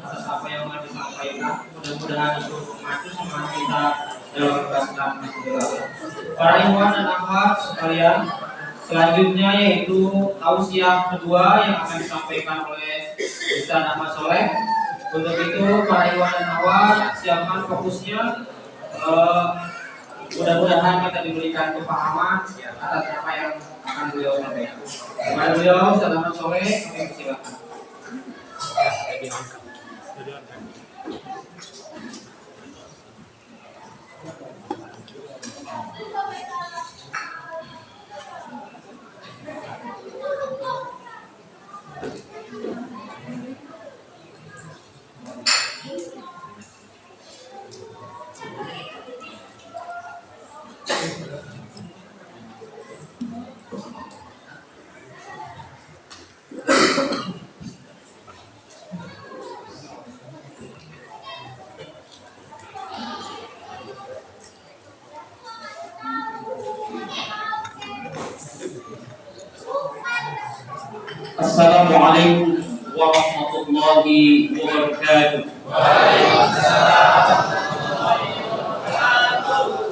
atas apa yang telah disampaikan. Mudah-mudahan itu memacu semangat kita dalam berkaskan para ikhwan dan akhwat sekalian. Selanjutnya yaitu tausiah kedua yang akan disampaikan oleh Ustaz Ahmad Soleh. Untuk itu para ikhwan dan akhwat siapkan fokusnya. Mudah-mudahan kita diberikan kepahaman atas apa yang akan beliau sampaikan. Kepada beliau, Ustaz Ahmad Soleh, kami persilakan. Assalamualaikum warahmatullahi wabarakatuh.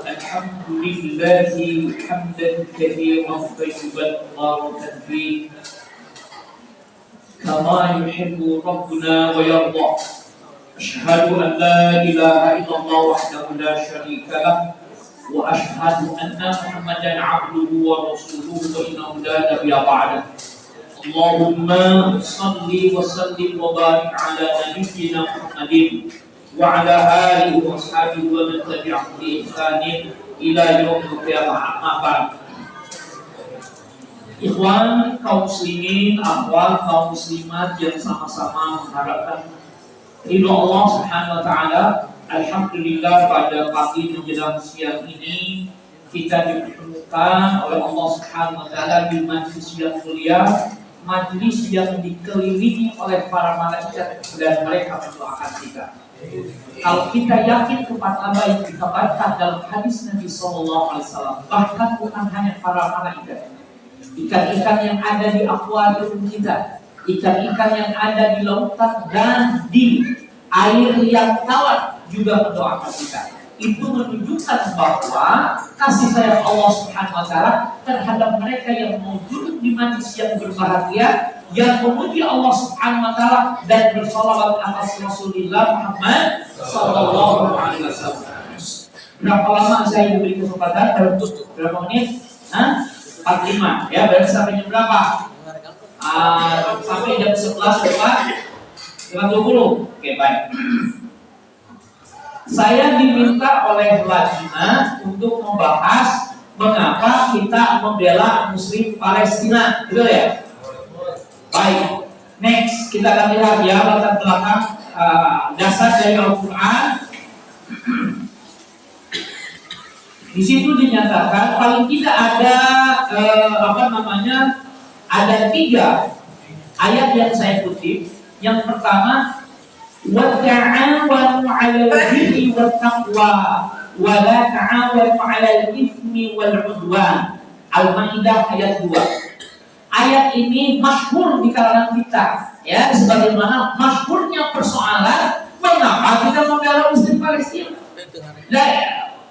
Alhamdulillahi hamdan katsiran tayyiban mubarakan fihi kama yuhibbu rabbuna wa yarda. Asyhadu an la ilaha illallah wahdahu la syarika lah wa asyhadu anna Muhammadan 'abduhu wa rasuluhu wa innahu la nabiyya ba'dahu. Allahumma salli wa sallim wa barik ala nabiyyina Muhammadin wa ala alihi wa ashabihi wa man tabi'ahum bi ihsanin ila yaumil qiyamah. Amma ba'd. Ikhwan kaum muslimin, akhwat kaum muslimat yang sama-sama mengharapkan ridho Allah Subhanahu wa taala. Alhamdulillah pada pagi menjelang siang ini kita dipertemukan oleh Allah Subhanahu wa taala di majlis yang mulia, majlis yang dikelilingi oleh para malaikat dan mereka mendoakan kita. Kalau kita yakin kepada apa yang dikabarkan dalam hadis Nabi SAW, bahkan bukan hanya para malaikat, ikan-ikan yang ada di akuarium kita, ikan-ikan yang ada di lautan dan di air yang tawar juga mendoakan kita. Itu menunjukkan bahwa kasih sayang Allah Subhanahu wa taala terhadap mereka yang mau duduk di majlis yang berbahagia, yang memuji Allah Subhanahu wa taala dan bersolawat atas Rasulullah Muhammad sallallahu alaihi wasallam. Berapa lama saya diberi kesempatan? Berapa menit? 45 ya, berarti sampai jam berapa? Sampai jam 11:20. Oke, baik. Saya diminta oleh Lajnah untuk membahas mengapa kita membela Muslim Palestina, betul ya? Baik, next kita akan lihat ya latar belakang dasar dari Al-Quran. Di situ dinyatakan paling tidak ada ada 3 ayat yang saya kutip. Yang pertama, wa ta'awanu 'alal birri wat taqwa wa la ta'awanu 'alal itsmi wal 'udwan. Al-Maidah ayat 2. Ayat ini masyhur di kalangan kita, ya, sebagaimana masyhurnya persoalan mengapa kita membela Muslim Palestina.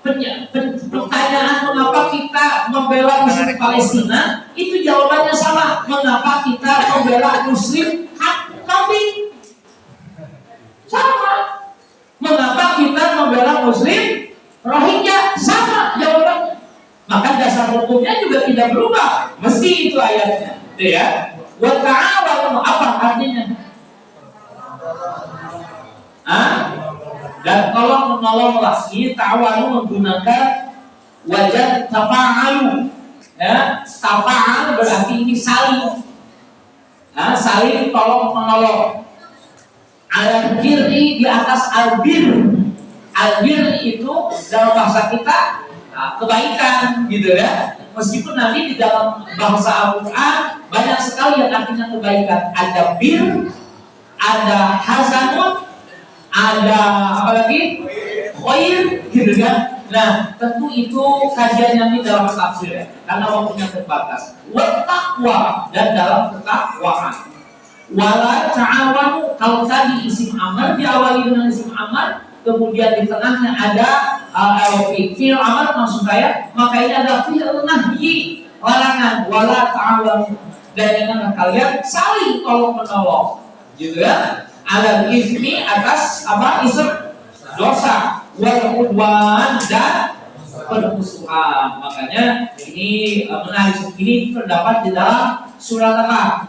Pertanyaan mengapa kita membela Muslim Palestina itu jawabannya sama. Mengapa kita membela Muslim kambing? Sama. Mengapa kita membela Muslim Rohingya? Sama jawabannya. Maka dasar hukumnya juga tidak berubah. Mesti itu ayatnya, itu ya. Wa ta'awanu, apa artinya? Dan tolong menolong lagi. Ta'awanu menggunakan wajah tafa'alu. Ya, tafa'al berarti ini saling. Saling tolong menolong. Al-birri di atas albir. Albir itu dalam bahasa kita kebaikan, gitu ya. Meskipun nanti di dalam bahasa Al-Quran banyak sekali yang artinya kebaikan. Ada bir, ada hasanun, ada apa lagi? Khair, gitu kan. Nah, tentu itu kajian nanti dalam tafsir ya, karena waktunya terbatas. Wa taqwa, dan dalam ketakwaan. Wala ta'awanu, kalau tadi isim amar diawali dengan isim amar, kemudian di tengahnya ada fi'il amar maksud saya, maka ini ada fi'il nahyi, larangan. Wala ta'awanu, dan janganlah kalian saling tolong menolong, gitu ya. Ada ismi atas apa ism dosa, wal udwan dan permusuhan. Makanya ini menarik, ini terdapat di dalam surat apa?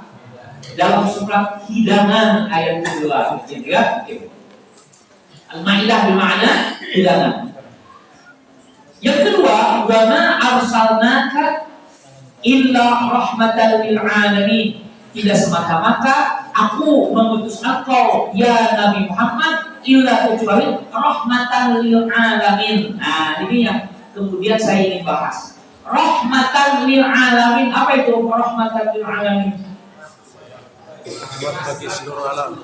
Dalam surat Hidangan ayat kedua, gitu ya. Al-Maidah bermakna hidangan. Yang kedua, wa ma arsalnaka illa rahmatan lil alamin. Tidak semata-mata aku mengutus engkau ya Nabi Muhammad illa kecuali rahmatan lil alamin. Nah, ini yang kemudian saya ingin bahas. Rahmatan lil alamin. Apa itu rahmatan lil alamin? Rahmat bagi seluruh alam.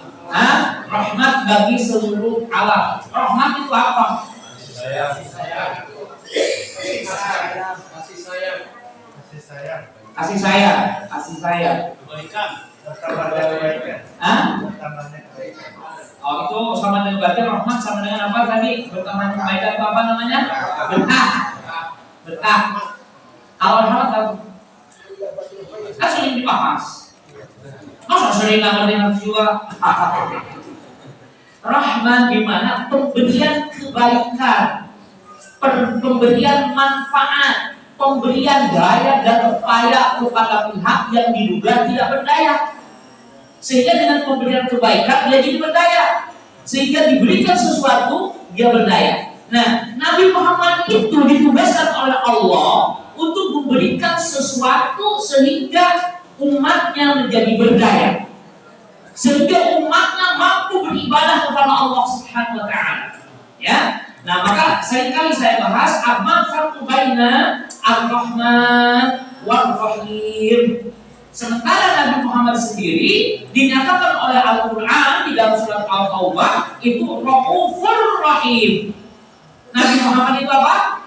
Rahmat bagi seluruh alam. Rahmat itu apa? Kasih sayang. Kebaikan. Oh, itu sama dengan berarti rahmat sama dengan apa tadi? Berteman kebaikan itu apa namanya? Berkah. Kalau rahmat kan sering dibahas. Masa sering nggak ngerti juga? Rahmat gimana? Pemberian kebaikan, pemberian manfaat, pemberian daya dan upaya kepada pihak yang diduga tidak berdaya. Sehingga dengan pemberian kebaikan dia jadi berdaya. Sehingga diberikan sesuatu dia berdaya. Nah, Nabi Muhammad itu ditugaskan oleh Allah untuk memberikan sesuatu sehingga umatnya menjadi berdaya, sehingga umatnya mampu beribadah kepada Allah Subhanahu wa taala. Ya. Nah, maka seringkali saya bahas apa farqu baina ar-Rahman war-Rahim. Sementara Nabi Muhammad sendiri dinyatakan oleh Al-Qur'an di dalam surat Al-Taubah itu Raufur Rahim. Nabi Muhammad itu apa?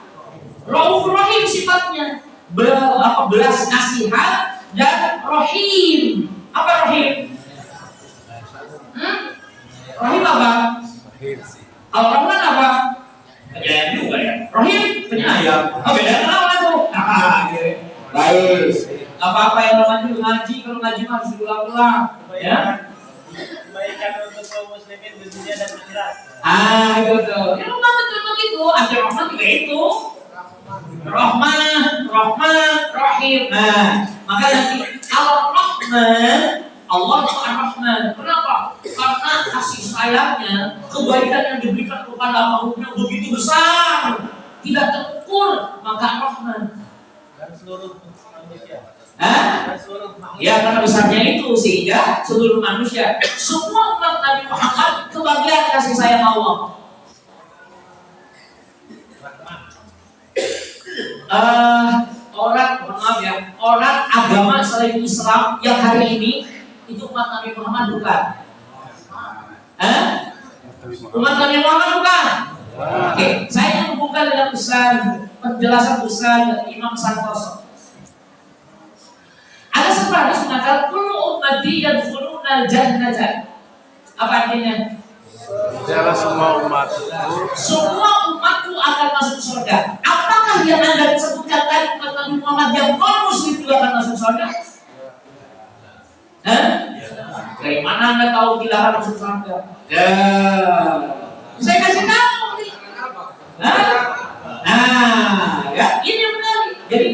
Raufur Rahim sifatnya. Belas kasihan dan Rahim. Apa Rahim? Rahim apa? Al-Rahman apa? Penyayang juga ya. Rahim penyayang. Oh, beda apa tuh? Baik. Apa-apa yang namanya ngaji, kalau ngaji harus diulang-ulang. Ya. Kebaikan untuk kaum muslimin di dunia dan akhirat. Itu tuh. Ya, betul begitu. Ada Rahman juga itu. Rahman, Rahim. Nah, maka nanti kalau Rahman, Allah itu Ar-Rahman. Kenapa? Karena kasih sayangnya, kebaikan yang diberikan kepada makhluknya begitu besar, tidak terukur, maka Rahman. Dan seluruh manusia. Ya, karena besarnya itu sehingga seluruh manusia, semua umat Nabi Muhammad kebagian kasih sayang Allah. Orang agama selain Islam yang hari ini itu umat Nabi Muhammad bukan? Umat Nabi Muhammad bukan? Oke, saya membuka dengan penjelasan Ustaz Imam Santoso. Ada sebuah hadis mengatakan kullu ummati yadkhuluna jannata. Apa artinya? Adalah semua umatku. Semua umatku akan masuk surga. Apakah yang Anda sebutkan tadi umat Nabi Muhammad yang non-muslim juga akan masuk surga? Dari mana Anda tahu dilarang masuk surga? Ya, saya kasih tahu nih. Ya ini benar. Jadi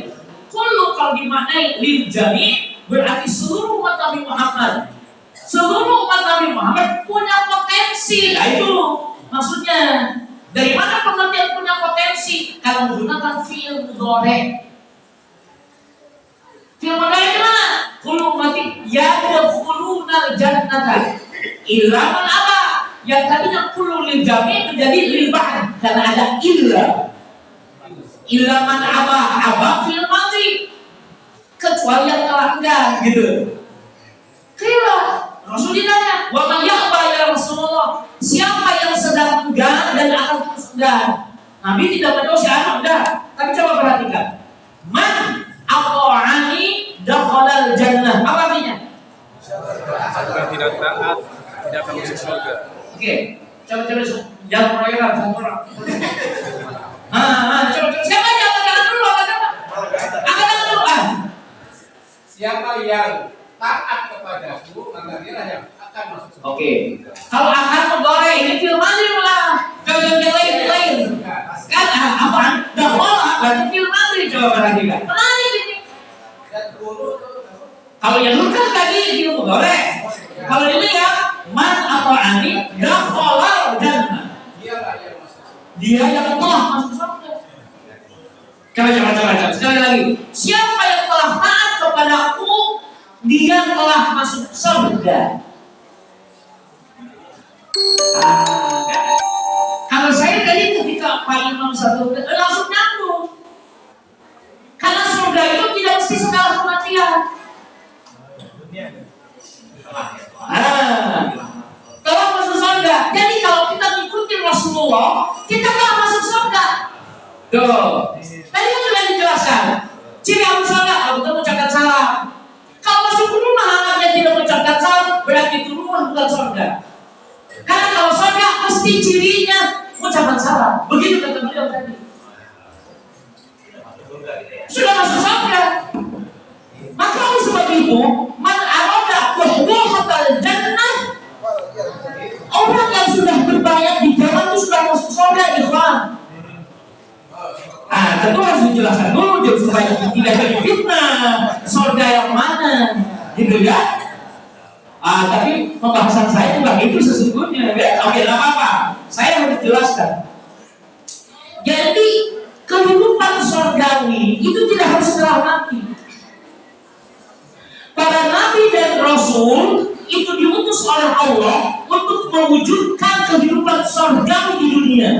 kalau dimaknai lil jami' berarti seluruh umat Nabi Muhammad. Seluruh umat Nabi Muhammad punya potensi. Nah itu maksudnya. Dari mana pengertian punya potensi? Kalau menggunakan fi'il mudhari'. Fi'il mudhari' gimana? Kullu ummati yadkhuluna jannata illa man aba. Yang tadinya kullu lil jami' menjadi lil ba'd karena ada illa. Illa man aba fi'il madhi. Kecuali yang telah enggan gitu. Kira Rasul ditanya, wa man ya'ba ya Rasulullah? Siapa yang sedang enggan dan akan terus enggan? Nabi tidak menjawab siapa enggak. Tapi coba perhatikan. Man aqa'ani dakhalal jannah. Apa artinya? taat tidak akan masuk surga. Oke, coba jangan proyekan satu orang. Coba siapa yang angkat tangan dulu? Angkat tangan dulu. Siapa yang taat kepadaku, maka dia yang akan masuk surga. Oke. Kalau akan menggoreng ini firman lah. Jangan yang lain. Kan apaan? Dakhala berarti firman coba perhatikan. Menarik ini. Dan dulu Kalau yang lu kan tadi ilmu goreng. Kalau ini ya man ata'ani dakhala jannah. dialah yang masuk surga. Dia yang telah masuk surga. Coba. Sekali lagi. Siapa yang telah taat kepadaku, dia telah masuk surga. Kalau saya tadi ketika Pak Imam satu langsung nyambung. Karena surga itu tidak mesti segala kematian. Telah masuk surga. Jadi kalau kita mengikuti Rasulullah, kita telah masuk surga. Tuh. Tadi kan sudah dijelaskan. Ciri Abu Salah, Abu Talib mengucapkan salam. Kalau masuk ke rumah anaknya tidak mengucapkan salam, berarti itu rumah bukan surga. Karena kalau surga mesti cirinya mengucapkan salam. Begitu kata beliau tadi. Sudah masuk surga. Maka oleh sebab itu, man arada wuhdatal jannah, orang yang sudah berbayat di jalan itu sudah masuk surga, ikhwan. Tentu harus dijelaskan dulu supaya tidak jadi fitnah. Surga yang mana, gitu ya? Tapi pembahasan saya bukan itu sesungguhnya. Oke, tidak apa-apa. Saya harus jelaskan. Jadi kehidupan surgawi itu tidak harus setelah mati. Para nabi dan rasul itu diutus oleh Allah untuk mewujudkan kehidupan surgawi di dunia.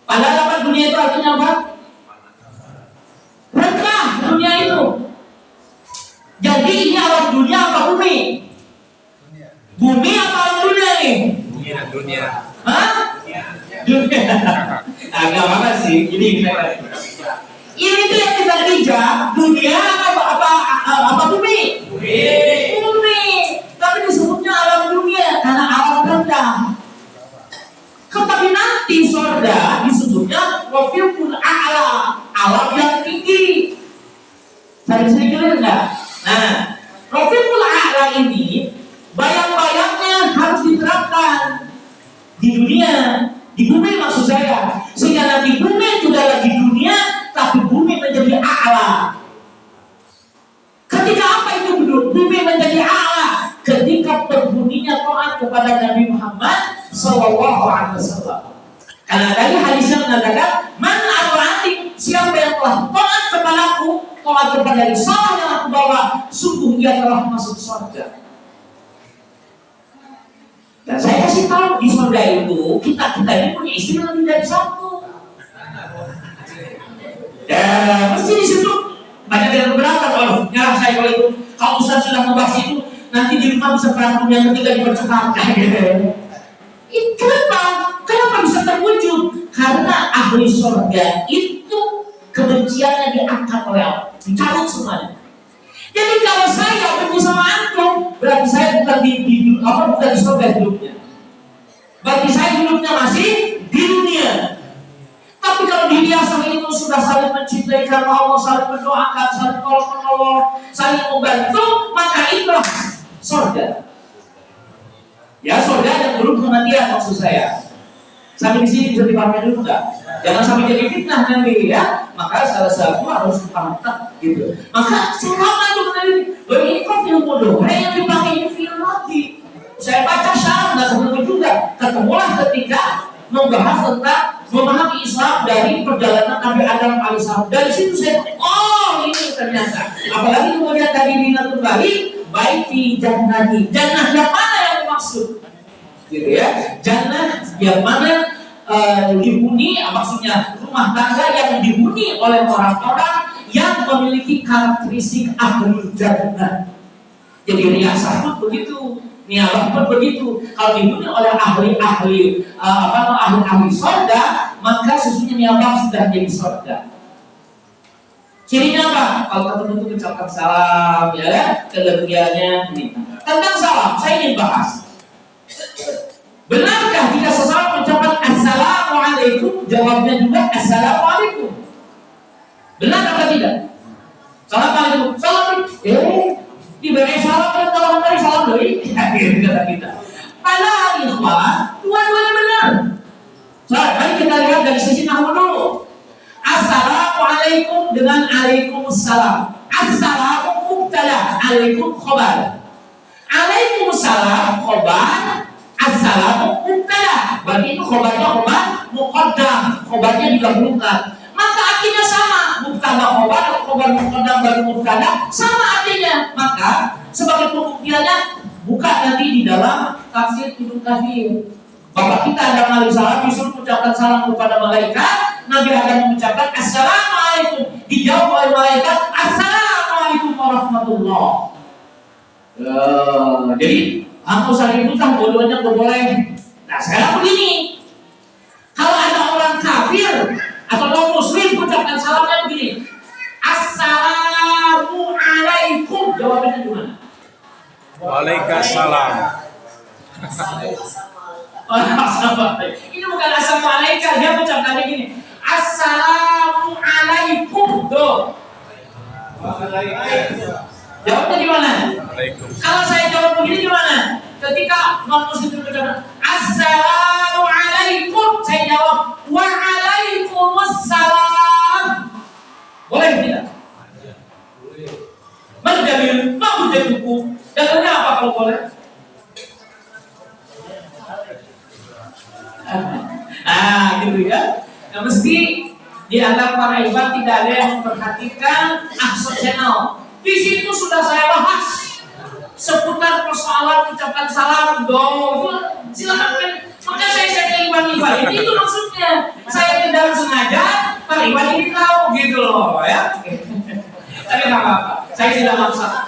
Padahal apa dunia itu artinya apa? Berkah dunia itu. Jadi ini alam dunia apa bumi? Bumi apa alam dunia nih? Dunia. Hah? Dunia. Agak apa sih? Ini tuh yang kita bijak. Dunia apa bumi? Bumi. Tapi disebutnya alam dunia karena alam rendah. Tetapi nanti surga disebutnya rafiqul a'la, alam yang tinggi. Saya bisa kira enggak? Nah, rafiqul a'la ini bayang-bayangnya harus diterapkan di dunia, di bumi maksud saya. Sehingga nanti bumi juga lagi dunia, tapi bumi menjadi a'la. Ketika apa itu bumi menjadi a'la? Ketika berbunyinya taat kepada Nabi Muhammad Sallallahu Alaihi Wasallam. Karena tadi hadisnya mengatakan, man ata'ani, siapa yang telah taat kepadaku, taat kepada risalah yang aku bawa, sungguh dia telah masuk surga. Dan saya kasih tahu di surga itu kita ini punya istri lebih dari satu. Dan mesti di situ banyak yang berangkat, waduh, nyerah saya kalau itu. Kalau Ustaz sudah membahas itu, nanti di rumah bisa berantem yang ketiga dipercepat. Kenapa bisa terwujud? Karena ahli surga itu kebenciannya diangkat oleh Allah, dicabut semuanya. Jadi kalau saya benci sama antum, berarti saya bukan bukan di surga hidupnya. Berarti saya hidupnya masih di dunia. Tapi kalau di dunia itu sudah saling mencintai karena Allah, saling mendoakan, saling menolong, saling membantu, maka itulah surga. Ya, surga yang belum kematian maksud saya. Sampai di sini bisa dipahami dulu enggak? Jangan sampai jadi fitnah nanti ya. Maka salah satu harus dipahamkan gitu. Maka selama itu ini kok ilmu doa yang dipakai ini film lagi. Saya baca syarah nggak ketemu juga. Ketemulah ketika membahas tentang memahami Islam dari perjalanan Nabi Adam alaihissalam. Dari situ saya ini ternyata. Apalagi kemudian tadi Minatul Bari baiti jannati. Jannah yang mana yang dimaksud? Gitu ya. Jannah yang mana dihuni, maksudnya rumah tangga yang dihuni oleh orang-orang yang memiliki karakteristik ahli jannah. Jadi riasah pun begitu, niabah pun begitu. Kalau dihuni oleh ahli surga, maka sesungguhnya niabah sudah jadi surga. Cirinya apa? Kalau ketemu itu ucapkan salam, ya, kelebihannya ini. tentang salam saya ingin bahas. Benarkah jika seseorang mengucapkan Assalamualaikum, jawabnya juga Assalamualaikum? Benar atau tidak? Assalamualaikum. Salam. Diberi salam dan kalau hari salam dari kata kita. Padahal ikhwan, dua-duanya benar. Mari kita lihat dari sisi nahwu dulu. Assalamualaikum dengan Waalaikumsalam. Assalamu mubtada, alaikum khabar. Waalaikumsalam khabar, assalamu mubtada. Berarti itu khabarnya khabar muqaddam, khabarnya digabungkan. Maka artinya sama, mubtada khabar atau khabar muqaddam baru mubtada sama artinya. Maka sebagai pembuktiannya buka nanti di dalam tafsir Ibnu Katsir. Bapak kita ada kali salam disuruh mengucapkan salam kepada malaikat, Nabi akan mengucapkan Assalamualaikum, dijawab oleh malaikat Assalamualaikum warahmatullahi. Jadi aku usah ributkan bodohnya boleh. Nah sekarang begini, kalau ada orang kafir atau non muslim mengucapkan salamnya begini, Assalamualaikum, jawabannya gimana? Waalaikumsalam. Ini bukan assalamualaikum, dia mengucapkannya gini, Assalamualaikum. Tuh. Jawabnya gimana? Kalau saya jawab begini gimana? Ketika non muslim mengucapkan Assalamualaikum, saya jawab Waalaikumsalam. Boleh tidak? Menjadi mau jadi hukum. Dalilnya apa kalau boleh? Gitu ya. Nah, mesti di antara para ibadah tidak ada yang memperhatikan akses channel. Di situ sudah saya bahas seputar persoalan ucapan salam dong. Silakan. Maka saya ibadah itu maksudnya. Saya tidak sengaja, para ibadah ini tahu gitu loh ya. Tapi nggak apa-apa. Saya tidak maksa.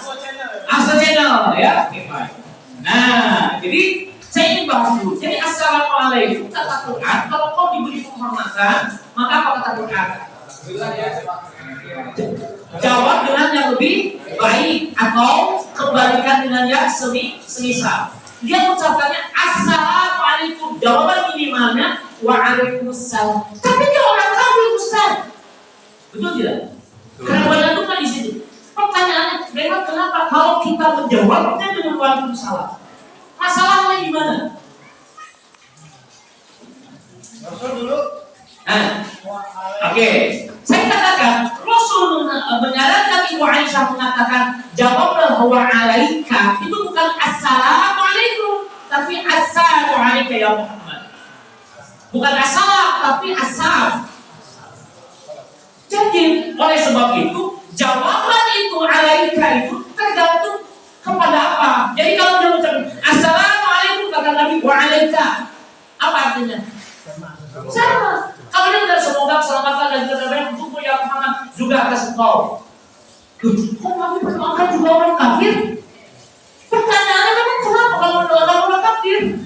Akses channel ya. Nah, jadi saya ingin bahas dulu. Jadi Assalamualaikum kata Quran, kalau kau diberi penghormatan, maka apa kata Quran? Jawab dengan yang lebih baik atau kembalikan dengan yang semisal. Dia mengucapkannya Assalamualaikum, jawaban minimalnya Waalaikumsalam. Tapi dia orang kafir Ustaz. Betul tidak? Karena banyak itu kan di situ. Pertanyaannya, memang kenapa kalau kita menjawabnya dengan Waalaikumsalam? Masalahnya gimana? Rasul dulu. Oke. Saya katakan Rasul menyarankan Ibu Aisyah mengatakan jawablah wa'alaika itu bukan assalamualaikum tapi assalamualaikum ya Muhammad. Bukan assalam tapi assalam. Jadi oleh sebab itu jawaban itu alaika itu tergantung kepada apa. Jadi kalau dia ucapkan assalamualaikum kata Nabi wa'alaika, apa artinya? Sama. Kalau dia bilang semoga keselamatan dan keterbaik untukmu ya Muhammad juga atas engkau. Kok Nabi berdoakan juga orang kafir? Pertanyaannya memang kenapa kalau mendoakan orang kafir?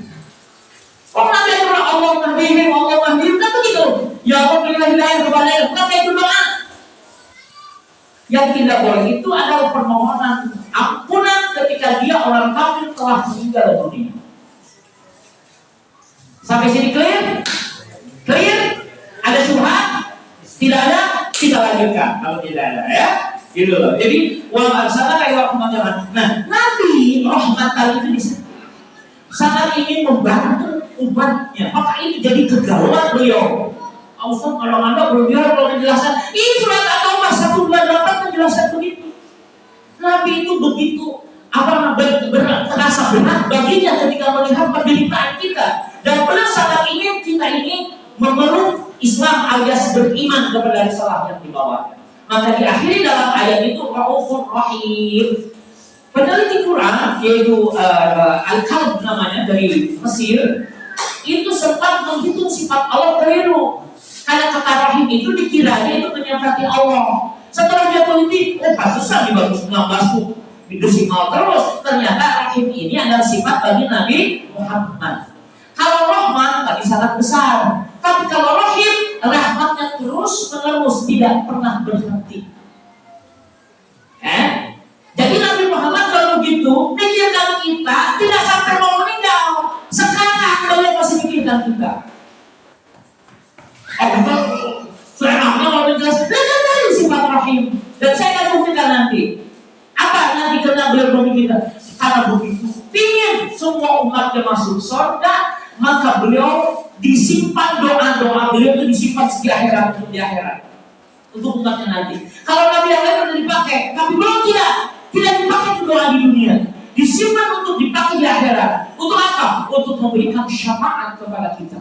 Kok Nabi berdoa Allah mahdihim kan begitu? Ya Allah berilah hidayah kepadanya. Bukankah itu doa? Yang tidak boleh itu adalah permohonan ampunan ketika dia orang kafir telah meninggal dunia. Sampai sini clear? Clear? Ada syubhat? Tidak ada? Kita lanjutkan. Kalau tidak ada ya. Gitu loh. Jadi wa arsalnaka ila rahmatan. Nah, Nabi rahmatan itu disebut sangat ingin membantu umatnya. Maka ini jadi kegalauan beliau. Ustaz, kalau Anda berbicara kalau menjelaskan, ini surat At-Taubah 128 menjelaskan begitu. Nabi itu begitu terasa berat baginya ketika melihat penderitaan kita dan benar sangat ingin kita ini memeluk Islam alias beriman kepada risalah yang dibawanya. Maka diakhiri dalam ayat itu Raufur Rahim. Peneliti Quran yaitu Al-Kalb namanya dari Mesir itu sempat menghitung sifat Allah keliru. Karena kata rahim itu dikiranya itu menyifati Allah. Setelah dia teliti, pantesan di bagus 16 desimal terus. Ternyata rahim ini adalah sifat bagi Nabi Muhammad. Kalau rahman tadi sangat besar, tapi kalau rahim rahmatnya terus menerus tidak pernah berhenti. Jadi Nabi Muhammad kalau begitu pikirkan kita. Allah Fir'aun mau menjelaskan dari sifat rahim, dan saya akan buktikan nanti. Apa nanti kena beliau kita? Karena begitu ingin semua umatnya masuk surga, maka beliau disimpan doa-doa beliau itu disimpan di akhirat, untuk di akhirat, untuk umatnya nanti. Kalau Nabi yang lain sudah dipakai, tapi belum tidak dipakai untuk doa di dunia, disimpan untuk dipakai di akhirat. Untuk apa? Untuk memberikan syafaat kepada kita.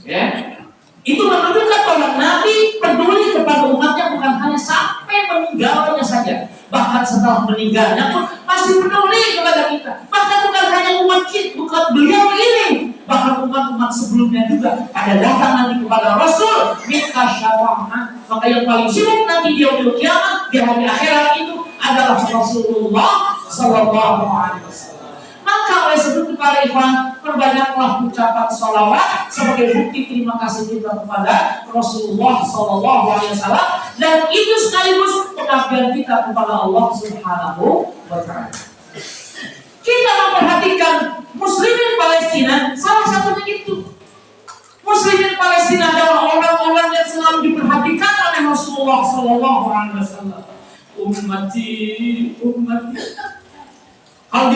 Ya, itu menunjukkan bahwa Nabi peduli kepada umatnya bukan hanya sampai meninggalnya saja, bahkan setelah meninggalnya pun masih peduli kepada kita. Bahkan bukan hanya umat kita, bukan beliau ini, bahkan umat-umat sebelumnya juga ada datang nanti kepada Rasul minta syafaat. Maka yang paling sibuk nanti di yaumul kiamat, di hari akhirat itu adalah Rasulullah Sallallahu Alaihi Wasallam. Maka oleh sebab itu para ikhwan, perbanyaklah ucapan sholawat sebagai bukti terima kasih kita kepada Rasulullah Sallallahu Alaihi Wasallam, dan itu sekaligus pengabdian kita kepada Allah Subhanahu wa Ta'ala. Kita memperhatikan Muslimin Palestina, salah satunya itu. Muslimin Palestina adalah orang-orang yang selalu diperhatikan oleh Rasulullah Sallallahu Alaihi Wasallam. Ummati. Kalau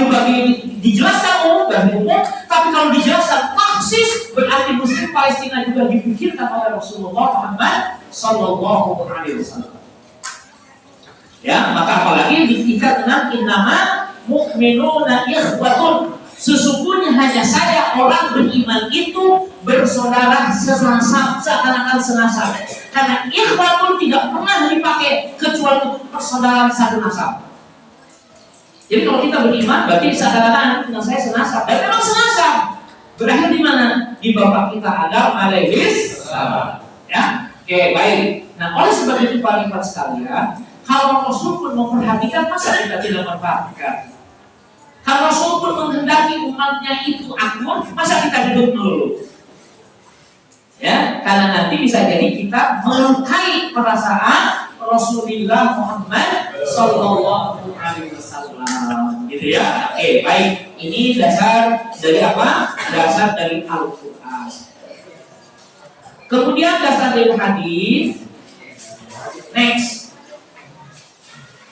dijelaskan umum dan umum, tapi kalau dijelaskan taksis, berarti Muslim Palestina juga dipikirkan oleh Rasulullah Muhammad Sallallahu Alaihi Wasallam. Ya, maka apalagi diikat dengan innama mu'minuna ikhwatun. Sesungguhnya hanya saja orang beriman itu bersaudara senasab, seakan-akan senasab. Karena ikhwatun tidak pernah dipakai kecuali untuk persaudaraan satu nasab. Jadi kalau kita beriman, berarti seakan-akan dengan saya senasab. Dan memang senasab. Berakhir di mana? Di bapak kita Adam alaihis salam. Ya, oke, baik. Nah, oleh sebab itu para ikhwan sekalian, kalau Rasul pun memperhatikan, masa kita tidak memperhatikan? Kalau Rasul pun menghendaki umatnya itu akur, masa kita duduk melulu? Ya, karena nanti bisa jadi kita melukai perasaan Rasulullah Muhammad Sallallahu Alaihi Wasallam, gitu ya. Oke, baik. Ini dasar dari apa? Dasar dari Al-Quran. Kemudian dasar dari hadis. Next,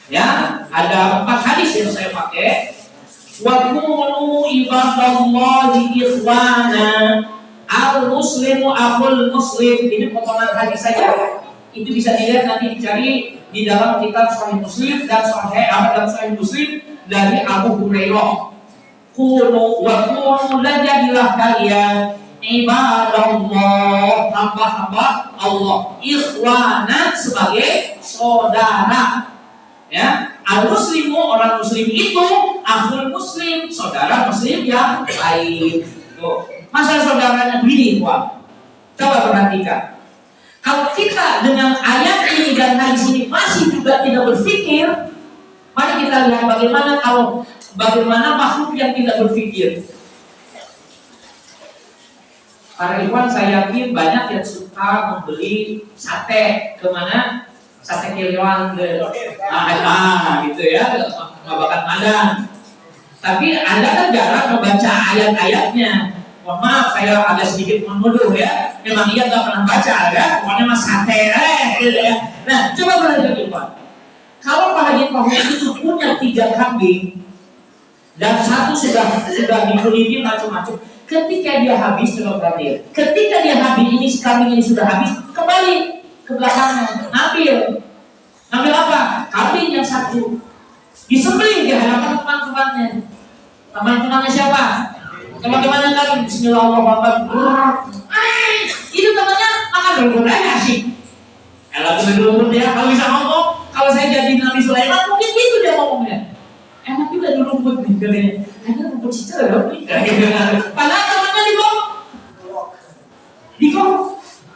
ya, ada 4 hadis yang saya pakai. Wa kunu ibadallahi ikhwana, al-muslimu akhul muslim. Ini potongan hadis saja. Itu bisa dilihat nanti dicari di dalam kitab Sahih Muslim dan Sahih Muslim dari Abu Hurairah. Kunu wa kunu, dan jadilah kalian ibadallah, hamba-hamba Allah, ikhwanan, sebagai saudara. Ya, al-muslimu, orang muslim itu akhul muslim, saudara muslim yang lain. Tuh, masalah saudaranya begini, Pak. Coba perhatikan. Kalau kita dengan ayat ini dan hadis ini masih juga tidak berpikir, mari kita lihat bagaimana makhluk yang tidak berpikir. Para ikhwan, saya yakin banyak yang suka membeli sate kemana? Sate kiriwan gitu ya, mabakan Padang. Tapi Anda kan jarang membaca ayat-ayatnya. Mohon maaf, saya agak sedikit menuduh ya. Memang ia nggak pernah baca ya. Pokoknya mas sate, gitu ya. Nah, coba perhatikan Pak. Kalau Pak Haji itu punya 3 kambing dan 1 sudah dikuliti macam-macam, ketika dia habis, coba perhatikan. Ketika dia habis, ini kambing ini sudah habis, kembali ke belakangnya, ngambil apa? Kambing yang 1 disembelih di hadapan teman-temannya. Teman-temannya siapa? Teman-temannya kan Bismillahirrahmanirrahim. Itu temannya makan dulu asik. Kalau dulu dia kalau bisa ngomong, kalau saya jadi Nabi Sulaiman mungkin itu dia ngomongnya. Enak juga dulu rumput nih katanya. Kayaknya rumput cicak ya. Padahal temannya digorok.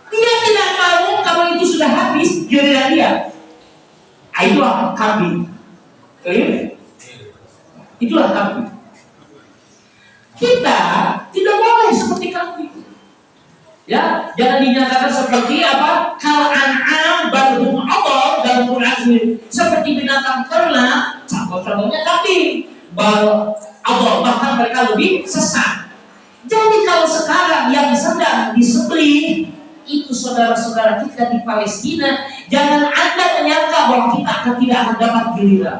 Dia tidak mau kalau itu sudah habis, giliran dia. Itulah kambing. Clear? Itulah kambing. Kita tidak boleh seperti kambing. Ya, jangan dinyatakan seperti apa? Kal an'am balhum adall dalam Quran seperti binatang ternak, contohnya kambing. Bal Allah, bahkan mereka lebih sesat. Jadi kalau sekarang yang sedang disembelih itu saudara-saudara kita di Palestina, jangan Anda menyangka bahwa kita tidak akan dapat giliran.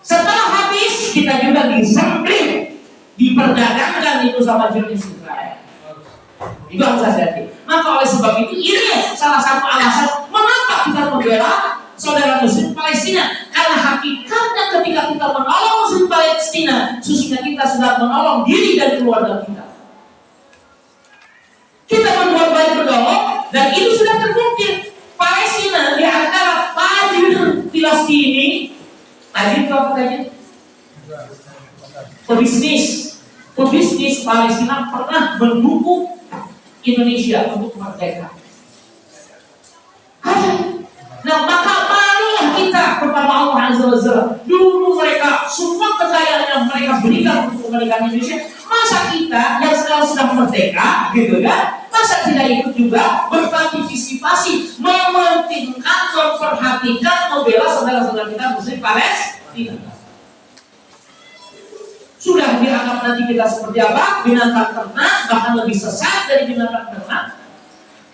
Setelah habis kita juga disembelih, diperdagangkan itu sama jenis Israel. Itu harus hati-hati. Maka oleh sebab itu ini salah satu alasan mengapa kita membela saudara Muslim Palestina. Karena hakikatnya ketika kita menolong Muslim Palestina, sesungguhnya kita sedang menolong diri dan keluarga kita. Kita berbuat baik menolong, dan itu sudah terbukti. Palestina di antara tajir Filistini, tajir itu apa tajir? Pebisnis Palestina pernah mendukung Indonesia untuk merdeka. Nah, maka malulah kita kepada Allah Azza wa Jalla. Dulu mereka semua kekayaan yang mereka berikan untuk kemerdekaan Indonesia, masa kita yang sekarang sudah merdeka, gitu kan? Masa tidak ikut juga berpartisipasi, mementingkan, memperhatikan, membela saudara-saudara kita Muslim Palestina. Sudah dianggap nanti kita seperti apa? Binatang ternak, bahkan lebih sesat dari binatang ternak.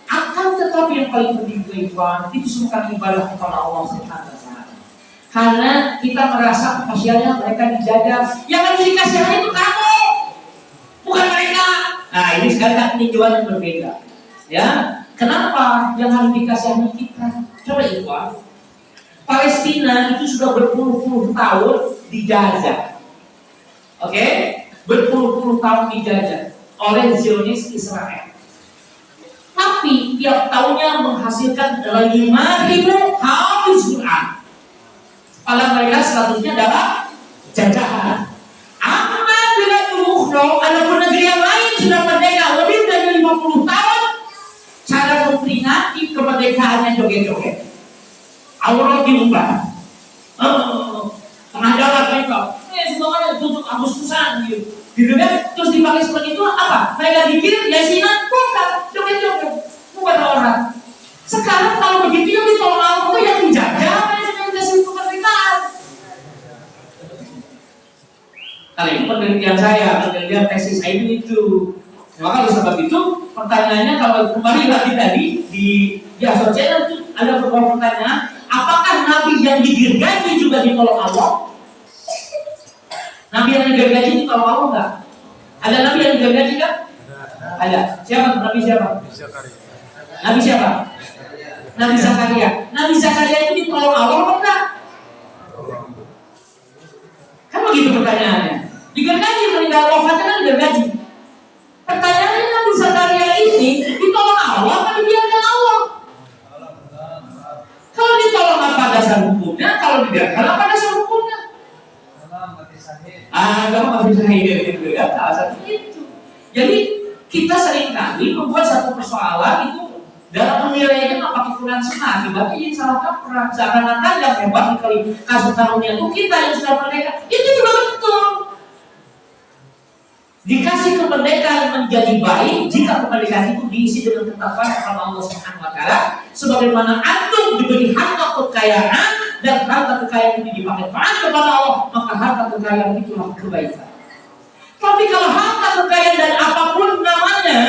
Akan tetapi yang paling penting itu semua ibadah kepada Allah Subhanahu wa Ta'ala. Karena kita merasa kasihannya mereka dijajah. Yang harus dikasihani itu kamu, bukan mereka. Nah, ini sekarang peninjauan yang berbeda. Ya, kenapa yang harus dikasihani kita? Coba ikhwan, Palestina itu sudah berpuluh-puluh tahun dijajah. Oke, berpuluh-puluh tahun dijajah oleh Zionis Israel. Tapi tiap tahunnya menghasilkan 5.000 hafiz Quran. Padahal mereka statusnya adalah jajahan. Amma bila ukhra, adapun negeri yang lain sudah merdeka lebih dari 50 tahun. Cara memperingati kemerdekaannya joget-joget. Aurat diubah. Tengah jalan mereka. Semuanya tutup Agustusan gitu. Gitu kan? Terus dipakai seperti itu apa? Mereka dikir yasinan bukan, joget-joget, bukan orang. Sekarang kalau begitu yang ditolong Allah itu yang dijajah, yang dikasih kemerdekaan. Kali ini penelitian saya, penelitian tesis saya itu. Maka oleh sebab itu pertanyaannya kalau kembali lagi tadi di Asal Channel itu ada beberapa pertanyaan. Apakah Nabi yang digergaji juga ditolong Allah? Nabi yang digergaji ditolong Allah enggak? Ada Nabi yang digergaji enggak? Ada. Siapa? Nabi siapa? Nabi siapa? Nabi Zakaria. Nabi Zakaria itu ditolong Allah enggak? Kan begitu pertanyaannya. Digergaji, meninggal wafatnya kan digergaji. Pertanyaannya Nabi Zakaria ini ditolong Allah atau dibiarkan Allah? Kalau ditolong apa dasar hukumnya? Kalau dibiarkan apa dasar hukumnya? Agama masih sahih gitu ya, alasan itu. Jadi kita seringkali membuat satu persoalan itu dalam menilainya apa kekurangan sunnah, akibatnya jadi salah kaprah. Seakan-akan yang hebat kali kasus karunia itu kita yang sudah merdeka. Itu juga betul. Dikasih kemerdekaan menjadi baik jika kemerdekaan itu diisi dengan ketakwaan kepada Allah Subhanahu wa Ta'ala. Sebagaimana antum diberi harta kekayaan dan harta kekayaan itu dipakai kepada Allah, maka harta kekayaan itulah kebaikan. Tapi kalau harta kekayaan dan apapun namanya,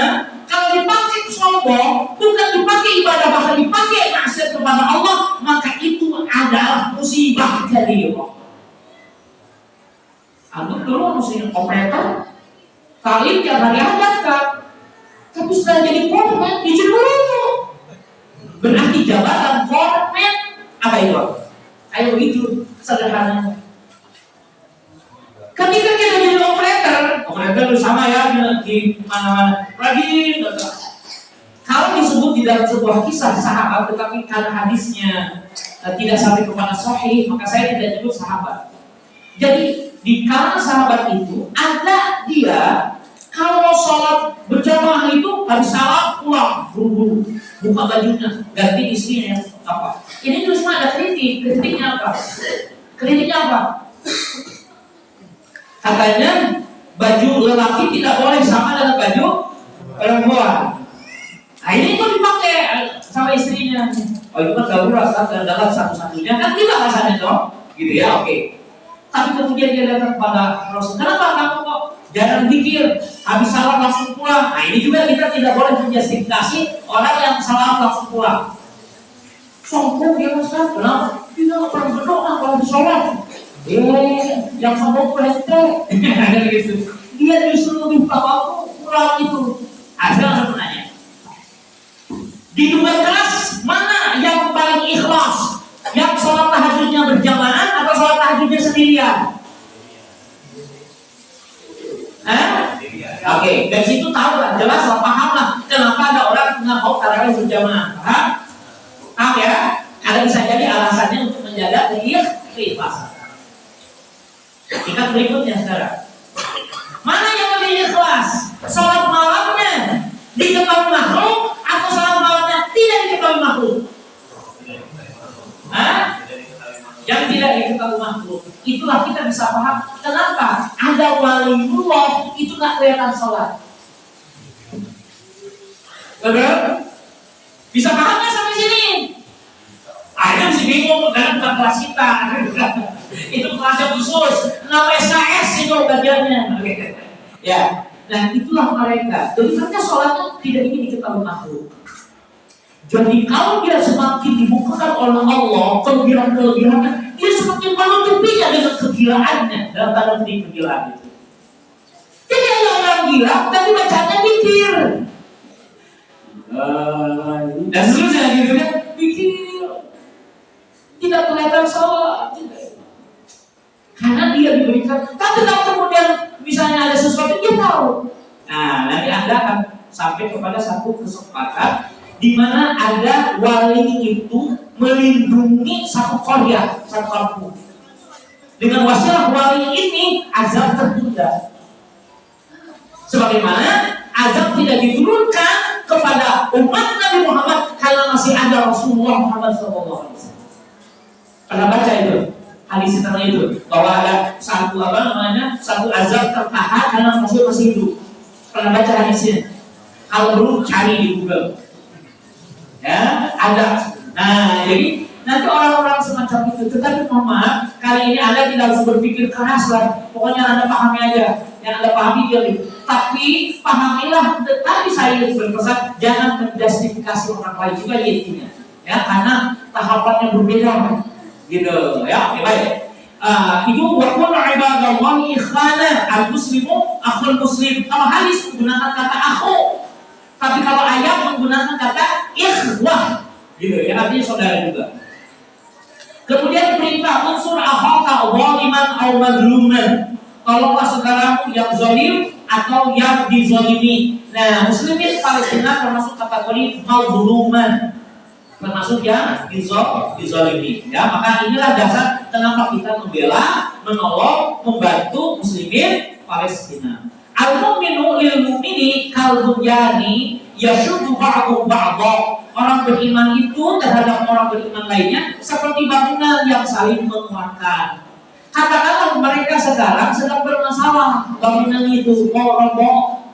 kalau dipakai sombong, bukan dipakai ibadah, bahkan dipakai maksiat kepada Allah, maka itu adalah musibah dari Allah. Antum dulu mesti operator, kali tiap hari ada, tapi sudah jadi korban, izin dulu. Berarti jabatan korban apa itu? Ayo begitu sederhananya. Ketika kita jadi operator sama ya di mana-mana. Lagi kalau disebut di dalam sebuah kisah sahabat, tetapi karena hadisnya tidak sampai kepada sahih, maka saya tidak nyebut sahabat. Jadi di kalangan sahabat itu ada dia kalau sholat berjamaah itu harus salam pulang buru-buru, buka bajunya, ganti istrinya yang apa. Ini terus ada kritiknya apa? Kritiknya apa? Katanya baju lelaki tidak boleh sama dengan baju perempuan. Nah ini itu dipakai sama istrinya. Oh itu kan darurat kan, dalam satu-satunya kan kita rasanya dong, gitu ya, oke. Tapi kemudian dia datang kepada Rasul. Kenapa kamu kok jarang zikir? Habis salat langsung pulang. Nah ini juga kita tidak boleh menjustifikasi orang yang salat langsung pulang. Sombong dia Ustaz, kenapa? Dia nggak pernah berdoa kalau di sholat. Yang sombong itu ente. Ada gitu. Dia justru lebih tahu pulang itu. Ada orang menanya. Di dua kelas mana yang paling ikhlas? Yang sholat tahajudnya berjamaah atau sholat tahajudnya sendirian? Oke, dari situ tahu lah, jelas lah, paham lah. Kenapa ada orang nggak mau tarawih berjamaah? Paham? Paham ya? Karena bisa jadi alasannya untuk menjaga keikhlasan. Kita berikutnya sekarang. Mana yang lebih ikhlas? Sholat malamnya diketahui makhluk atau sholat malamnya tidak diketahui makhluk? Yang tidak diketahui makhluk. Itulah kita bisa paham kenapa ada waliullah itu nggak kelihatan sholat. Betul? Bisa paham nggak sampai sini? Ada mesti bingung karena bukan kelas kita. Itu kelasnya khusus. 6 SKS itu bagiannya. Ya, nah itulah mereka. Jadi mereka sholatnya tidak ingin diketahui makhluk. Jadi kalau dia semakin dibukakan oleh Allah kelebihan-kelebihannya, dia semakin menutupinya dengan kegilaannya dalam tanda kutip kegilaan itu. Jadi ada orang gila tapi bacanya pikir. Dan seterusnya gitu kan, pikir. Tidak kelihatan sholat. Karena dia diberikan. Tapi kalau kemudian misalnya ada sesuatu dia tahu. Nah, nanti Anda akan sampai kepada satu kesempatan di mana ada wali itu melindungi satu qaryah, satu kampung. Dengan wasilah wali ini azab tertunda. Sebagaimana azab tidak diturunkan kepada umat Nabi Muhammad karena masih ada Rasulullah Muhammad SAW. Pernah baca itu hadis tentang itu bahwa ada satu satu azab tertahan karena masih hidup. Pernah baca hadisnya? Kalau belum cari di Google. Ya, ada. Nah, jadi nanti orang-orang semacam itu. Tetapi mohon maaf, kali ini Anda tidak harus berpikir keras lah. Pokoknya Anda pahami aja. Yang Anda pahami dia gitu. Tapi pahamilah. Tetapi saya berpesan jangan menjustifikasi orang lain juga intinya. Ya, karena tahapannya berbeda. Gitu ya, oke baik. Itu waktu ibadallahi ikhwana al-muslimu akhul muslim. Kalau hadis menggunakan kata akhu, tapi kalau ayat menggunakan kata ikhwah, gitu ya, artinya saudara juga. Kemudian perintah unsur akhaka zaliman atau madluman. Tolonglah saudaramu yang zalim atau yang dizalimi. Nah, muslimin Palestina termasuk kategori mazluman, termasuk yang dizalimi. Ya, maka inilah dasar kenapa kita membela, menolong, membantu muslimin Palestina. Al-mu'minu lil mu'mini kal bunyani yashuddu ba'dhu ba'dha. Orang beriman itu terhadap orang beriman lainnya seperti bangunan yang saling menguatkan. Katakanlah mereka sekarang sedang bermasalah, bangunan itu mau roboh.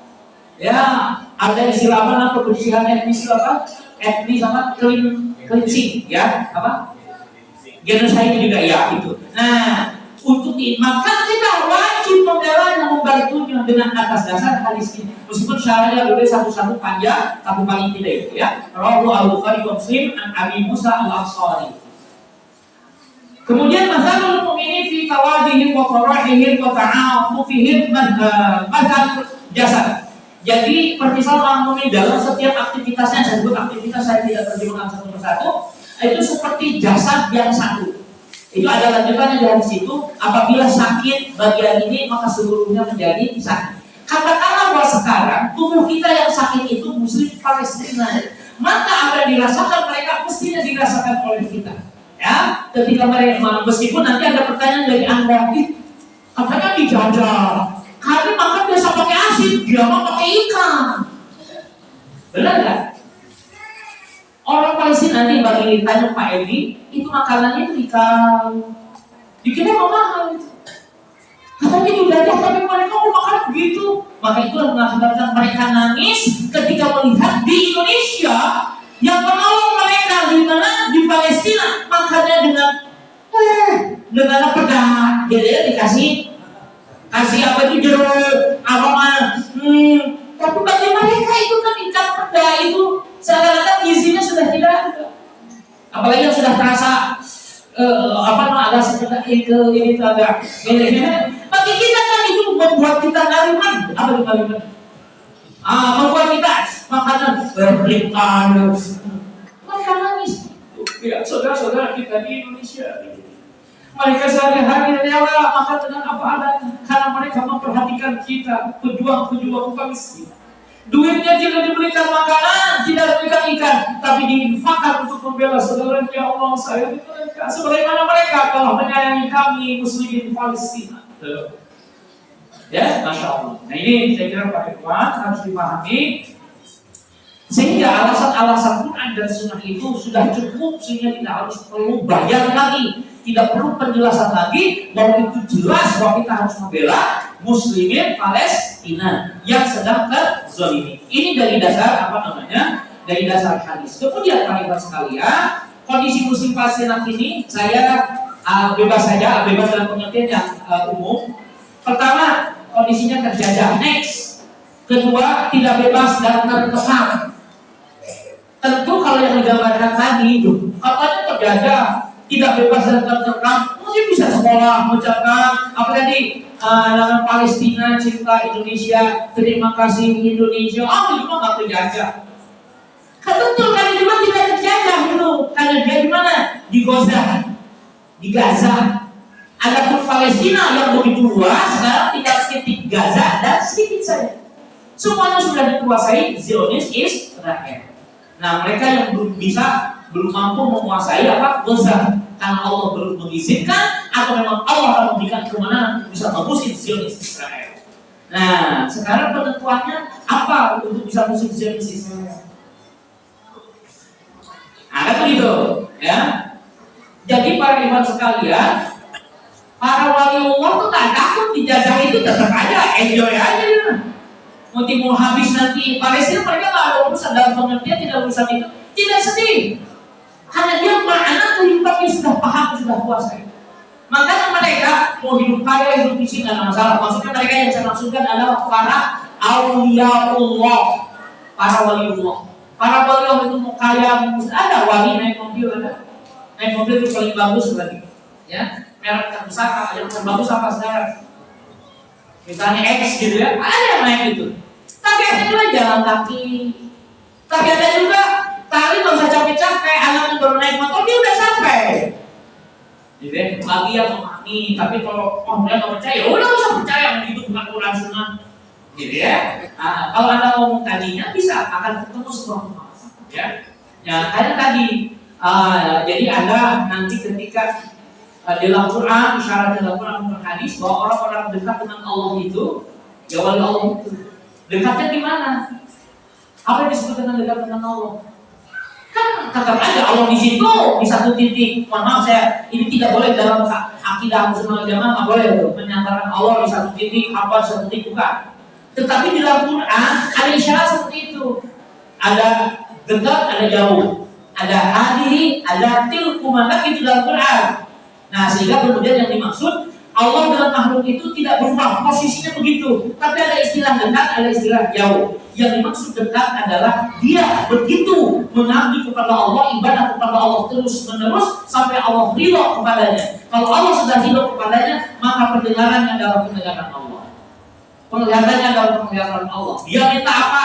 Ya, ada istilah apa kebersihan etnis apa? Etnis apa? Cleansing, ya, apa? Genocide juga ya itu. Nah, untuk maka kita wajib membela dan membantunya dengan atas dasar hadis ini. Meskipun syarahnya boleh satu-satu panjang, tapi paling tidak itu ya. Rawahu Al-Bukhari wa Muslim an Abi Musa Al-Ansari. Kemudian masalul mu'minin fi tawadihim wa farahihim wa ta'atufihim mazal jasad. Jadi perpisahan orang mukmin dalam setiap aktivitasnya, saya sebut aktivitas, saya tidak terjemahkan satu persatu, itu seperti jasad yang satu. Itu ada lanjutannya dari situ. Apabila sakit bagian ini, maka seluruhnya menjadi sakit. Katakanlah bahwa sekarang tubuh kita yang sakit itu Muslim Palestina, maka apa yang dirasakan mereka mestinya dirasakan oleh kita. Ya, ketika mereka, meskipun nanti ada pertanyaan dari Anda, katanya dijajah. Kami makan biasa pakai asin, dia mah pakai ikan. Benar nggak? Orang Palestina nanti bagi ditanya Pak Edi, itu makanannya itu ikan. Dikira mahal itu. Katanya dijajah, tapi mereka mau makan begitu. Maka itulah mengakibatkan mereka nangis ketika melihat di Indonesia yang menolong mereka di mana di Palestina makannya dengan Dengan pedang, jadi dikasih apa itu jeruk, apa mah, tapi bagi mereka itu kan ikan peda itu seakan-akan gizinya sudah tidak ada. Apalagi yang sudah terasa agak seperti itu ini agak bagi kita kan itu membuat kita nariman apa itu nariman? Membuat kita makanan berikan, mereka nangis. Ya saudara-saudara kita di Indonesia, mereka sehari-hari rela makan dengan apa adanya karena mereka memperhatikan kita pejuang-pejuang miskin. Duitnya tidak diberikan makanan, tidak diberikan ikan, tapi diinfakkan untuk membela saudara. Ya Allah, saya mereka sebagaimana mereka telah menyayangi kami muslimin Palestina. Ya, masya Allah. Nah ini saya kira Pak Ikhwan harus dipahami. Sehingga alasan-alasan Quran dan Sunnah itu sudah cukup sehingga tidak harus perlu bayar lagi, tidak perlu penjelasan lagi bahwa itu jelas bahwa kita harus membela muslimin Palestina yang sedang terzalimi. Ini dari dasar dari dasar hadis. Kemudian para sekalian, kondisi muslim Palestina ini saya bebas dalam pengertian yang umum. Pertama, kondisinya terjajah. Next. Kedua, tidak bebas dan terkekang. Tentu kalau yang digambarkan tadi itu, katanya terjajah, tidak bebas dan terkekang, mungkin bisa sekolah mengucapkan apa tadi dengan Palestina, cinta Indonesia, terima kasih Indonesia. Itu mah nggak terjajah. Kan betul kan itu mah tidak terjajah itu, karena dia di mana? Di Gaza. Adapun Palestina yang begitu luas, sekarang tinggal sedikit Gaza dan sedikit saja. Semuanya sudah dikuasai Zionis Israel. Nah mereka yang belum mampu menguasai Gaza karena Allah belum mengizinkan atau memang Allah akan memberikan kemenangan bisa mengusir Zionis Israel. Nah sekarang penentuannya apa untuk bisa mengusir Zionis Israel? Ada begitu, ya. Jadi para ikhwan sekalian, para waliullah tuh tak takut dijajah itu, tetap aja enjoy aja ya. Mau habis nanti Palestina, mereka nggak ada urusan dalam pengertian, tidak urusan itu, tidak sedih. Karena dia makna kehidupannya sudah paham, sudah kuasai. Makanya mereka mau hidup kaya, hidup miskin nggak ada masalah. Maksudnya mereka yang saya maksudkan adalah para auliyaullah, para waliullah. Para waliullah itu mau kaya, ada wali naik mobil, naik mobil itu paling bagus berarti, ya. Merek terbesar yang terbagus apa sekarang? Misalnya X gitu ya, ada yang naik itu. Tapi ada juga jalan kaki. Tapi ada juga tali nggak usah capek-capek, anak yang baru naik motor dia udah sampai. Jadi bagi yang memahami, tapi kalau dia nggak percaya, udah nggak usah percaya, itu bukan Quran Sunnah. Gitu ya. Nah, kalau anda ngomong tadinya bisa akan ketemu sebuah pemahaman. Ya, ya kayak tadi. Jadi anda nanti ketika dalam Quran, isyarat dalam Quran dan hadis bahwa orang-orang dekat dengan Allah itu, ya wali Allah itu. Dekatnya di mana? Apa yang disebut dengan dekat dengan Allah? Kan tetap aja Allah di situ di satu titik. Mohon maaf saya, ini tidak boleh dalam akidah Ahlussunnah wal Jamaah, nggak boleh menyatakan Allah di satu titik, apa di satu titik, bukan. Tetapi di dalam Quran ada isyarat seperti itu. Ada dekat, ada jauh. Ada hadihi, ada tilkumana, itu dalam Quran. Nah sehingga kemudian yang dimaksud Allah dalam makhluk itu tidak berubah posisinya begitu, tapi ada istilah dekat, ada istilah jauh. Yang dimaksud dekat adalah dia begitu mengabdi kepada Allah, ibadah kepada Allah terus menerus sampai Allah ridho kepadanya. Kalau Allah sudah ridho kepadanya, maka pendengarannya adalah pendengaran Allah, penglihatannya adalah penglihatan Allah. Dia minta apa?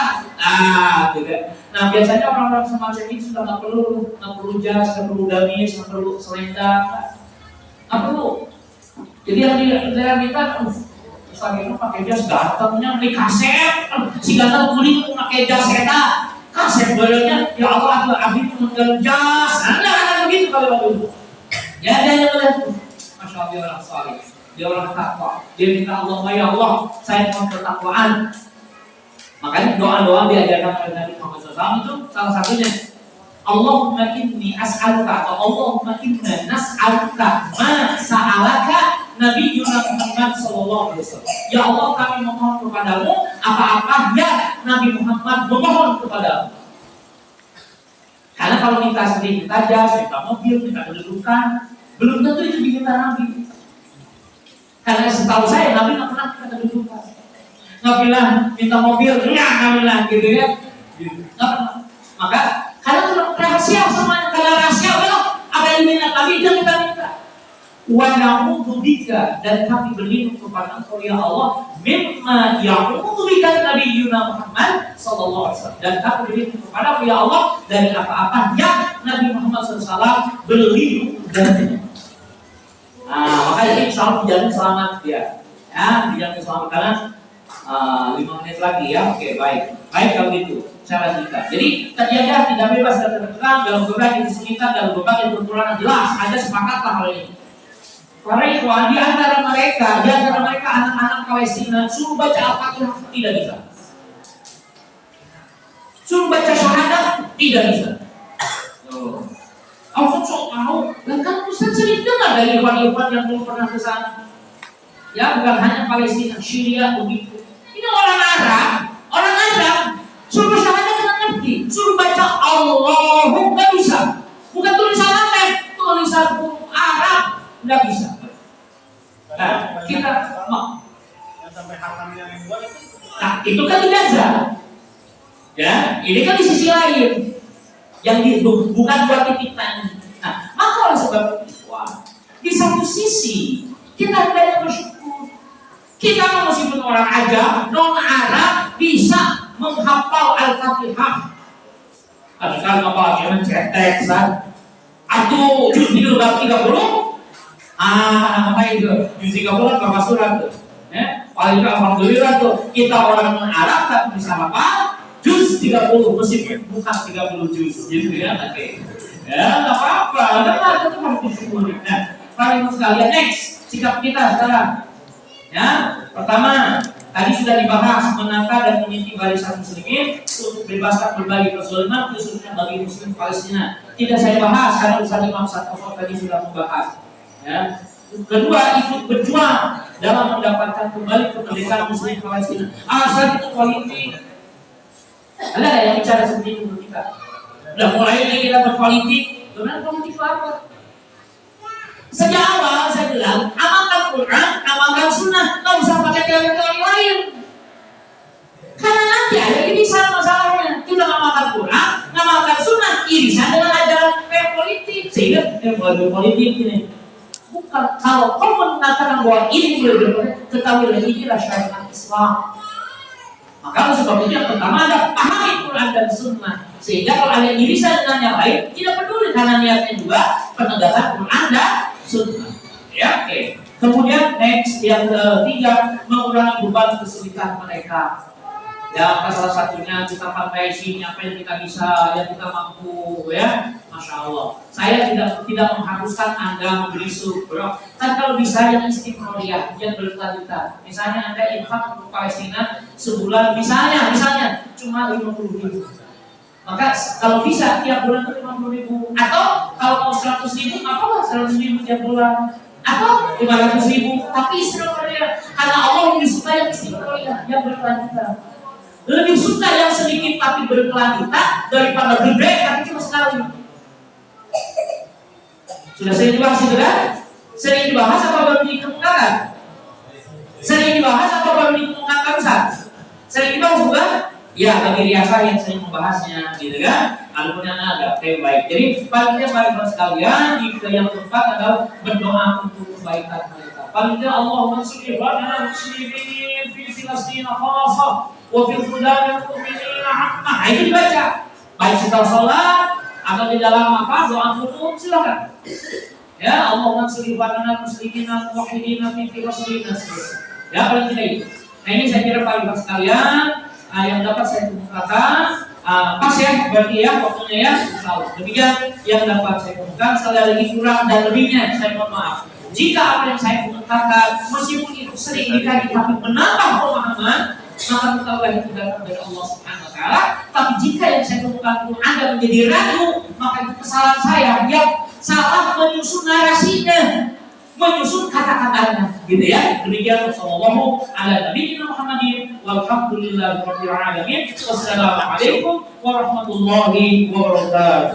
Gitu. Nah biasanya orang-orang semacam ini sudah nggak perlu jas, nggak perlu damis, nggak perlu selendang. Nggak perlu. Jadi yang dia minta, Ustaz itu pakai jas gantengnya, beli kaset, si ganteng kuning itu pakai jas kaset bolehnya, ya Allah aku abdi mengenal jas, ada begitu kalau begitu. Ya dia yang boleh, masya Allah dia orang saleh, dia orang takwa, dia minta Allah, ya Allah saya mau ketakwaan. Makanya doa-doa diajarkan oleh Nabi Muhammad SAW itu salah satunya. Allahumma inni as'aluka atau Allahumma inna nas'aluka ma sa'alaka Nabiyyuna Muhammad sallallahu alaihi wasallam. Ya Allah kami memohon kepadamu apa-apa yang Nabi Muhammad memohon kepadamu. Karena kalau minta sendiri, minta jas, minta mobil, minta kedudukan, Belum tentu itu diminta Nabi. Karena setahu saya Nabi nggak pernah kita kedudukan. Nggak bilang minta mobil, nggak bilang gitu ya. Nggak pernah. Maka karena itu rahasia semuanya, karena rahasia belum apa yang diminta Nabi itu kita minta. Wa na'udzu bika, dan kami berlindung kepada Engkau ya Allah mimma ya'udzu bika Nabiyyuna Muhammad sallallahu alaihi wasallam, dan kami berlindung kepada ya Allah dari apa-apa yang Nabi Muhammad SAW berlindung darinya. Maka ini insya Allah dijamin selamat ya. Dijamin selamat karena 5 menit lagi ya. Oke, baik kalau gitu cara kita. Jadi terjaga tidak bebas dan tertekan dalam berbagai kesulitan, dalam berbagai kekurangan, jelas ada sepakatlah hal ini. Para ikhwan di antara mereka anak-anak Palestina suruh baca Al-Fatihah tidak bisa. Suruh baca syahadat tidak bisa. Ustaz sok tahu, dan kan Ustaz sering dengar dari ikhwan-ikhwan yang belum pernah ke sana. Ya, bukan hanya Palestina, Syria begitu. Ini orang Arab, suruh syahadat nggak ngerti, suruh baca Allahu nggak bisa. Bukan tulisan Arab, tulisan Arab nggak bisa. Nah, kita sampai hatam yang buat itu. Nah, itu kan di Gaza. Ya, ini kan di sisi lain. Yang bukan buat titipan. Nah, maka oleh sebab itu, di satu sisi kita hendaknya bersyukur. Kita meskipun orang ajam, non Arab bisa menghafal Al-Fatihah. Tapi kalau apalagi mencetek, atau juz 30. Apa itu? Juz 30 berapa surat tuh? Paling alhamdulillah tuh kita orang non Arab tapi bisa hafal juz 30 meskipun bukan 30 juz gitu ya. Oke. Ya, enggak apa-apa. Itu harus disyukuri. Nah, para ibu sekalian, next sikap kita sekarang. Ya, pertama tadi sudah dibahas menata dan meniti barisan muslimin untuk bebaskan berbagai kezaliman khususnya bagi muslim Palestina. Tidak saya bahas karena Ustaz Imam Sattoso tadi sudah membahas. Ya. Kedua, ikut berjuang dalam mendapatkan kembali kemerdekaan muslim Palestina. Asal itu politik. Ada yang bicara seperti itu kita? Udah mulai nih kita berpolitik. Sebenarnya politik itu apa? Sejak awal saya bilang, amalkan Quran, amalkan sunnah, nggak usah pakai teori-teori lain. Karena nanti ada irisan masalahnya. Kita ngamalkan Quran, ngamalkan sunnah, irisan dengan ajaran politik. Sehingga politik ini bukan, kalau kau mengatakan bahwa ini boleh berpolitik, ketahuilah inilah syariat Islam. Maka sebab itu yang pertama ada pahami Quran dan sunnah. Sehingga kalau ada irisan dengan yang lain, tidak peduli karena niatnya juga penegakan Quran dan sunnah. Ya, oke. Kemudian next yang ketiga, mengurangi beban kesulitan mereka. Ya, salah satunya kita pandai sini apa yang kita bisa, yang kita mampu, ya. Masya Allah. Saya tidak mengharuskan Anda memberi surplus. Kan kalau bisa yang istiqomah, yang berkelanjutan. Misalnya Anda infak untuk Palestina sebulan, misalnya cuma 50.000. Maka kalau bisa tiap bulan itu 50.000. Atau kalau mau 100.000, apa 100.000 tiap bulan? Atau 500.000. Tapi istiqomah, karena Allah lebih suka yang istiqomah, yang berkelanjutan. Lebih suka yang sedikit tapi berkelanjutan daripada gede tapi cuma sekali. Sudah sering dibahas itu kan? Sering dibahas apa baru dikemukakan? Sering dibahas apa baru dikemukakan Ustaz? Sering dibahas bukan? Ya, bagi riasa yang sering membahasnya gitu kan? Adapun yang ada, oke baik. Jadi paling tidak sekalian yang keempat adalah berdoa untuk kebaikan mereka. Paling tidak Allahumma sholli ala muslimin fi Filastin khassa wa fil budal mu'minina amma. Itu dibaca. Baik setelah sholat atau di dalam apa doa kunut silakan. Ya, Allahumma sholli ala muslimin muwahhidin fi Filastin. Ya, paling tidak itu. Nah, ini saya kira paling sekalian yang dapat saya kemukakan. Pas ya, berarti ya waktunya ya. Demikian yang dapat saya kemukakan. Sekali lagi kurang dan lebihnya saya mohon maaf. Jika apa yang saya kemukakan meskipun itu sering dikaji tapi menambah pemahaman, maka ketahuilah itu datang dari Allah Subhanahu Wa Taala. Tapi jika yang saya kemukakan Anda menjadi ragu, maka itu kesalahan saya yang salah menyusun narasinya, menyusun kata-katanya, gitu ya. Demikian sallallahu ala nabiyina Muhammadin walhamdulillahirabbil alamin. Wassalamualaikum warahmatullahi wabarakatuh.